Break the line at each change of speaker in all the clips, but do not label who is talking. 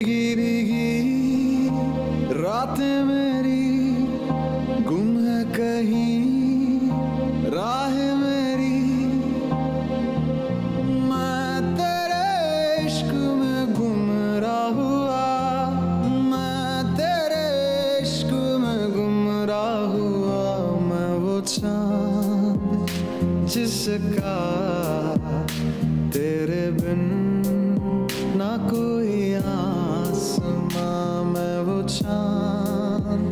भीगी भीगी रातें मेरी गुम है कहीं राह मेरी। मैं तेरे इश्क में गुमराह हुआ, मैं तेरे इश्क में गुमराह हुआ। मैं वो चांद जिसका तेरे बिन ना कोई आसमां। मैं वो चांद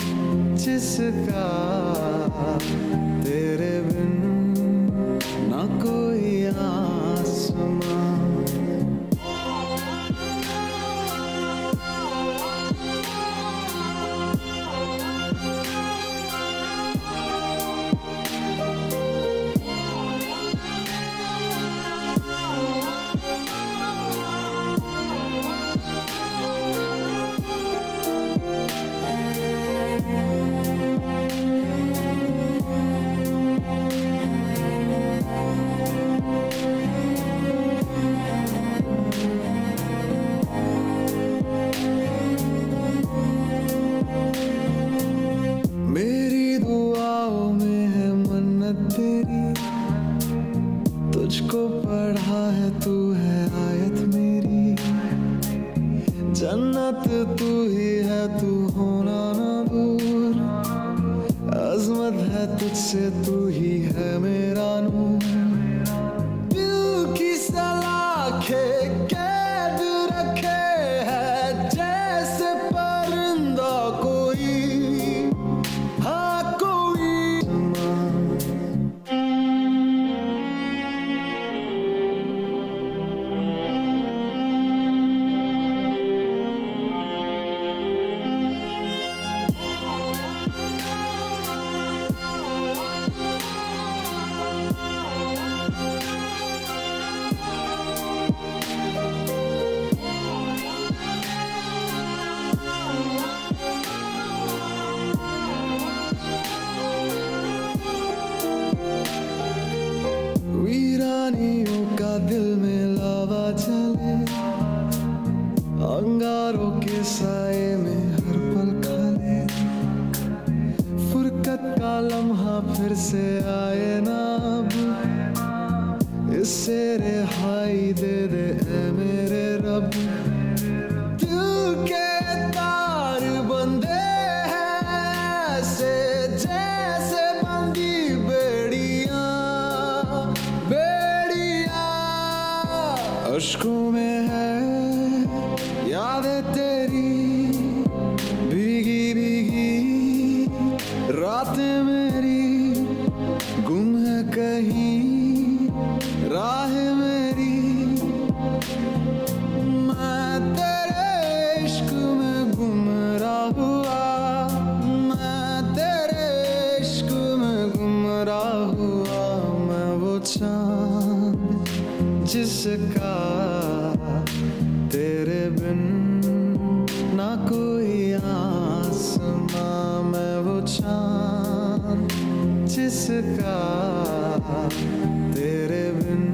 जिसका तेरे बिन ना कोई आसमां। मेरी दुआओं में है मन्नत तेरी, तुझको पढ़ा है तू है आयत मेरी। जन्नत तू ही है तू होना ना दूर, अजमत है तुझसे तू ही है मेरा नूर। दिल की सलाखें कैद रखे है जैसे परिंदा कोई, हाँ कोई। वीरानियों का दिल में लावा चले, अंगारों के साए में हर पल खाले। फुरकत का लम्हा फिर से आए ना अब, इससे रिहाई दे दे ऐ मेरे रब। दिल के तार बंधे हैं ऐसे जैसे बंदी बेड़ियां, अश्कों में है यादें तेरी भीगी भीगी रातें मेरी गुम है कहीं राह मेरी। मैं तेरे इश्क में गुमराह हुआ, मैं तेरे इश्क में गुमराह हुआ। मैं वो चांद जिसका तेरे बिन ना कोई आसमां। मैं वो चांद जिसका तेरे बिन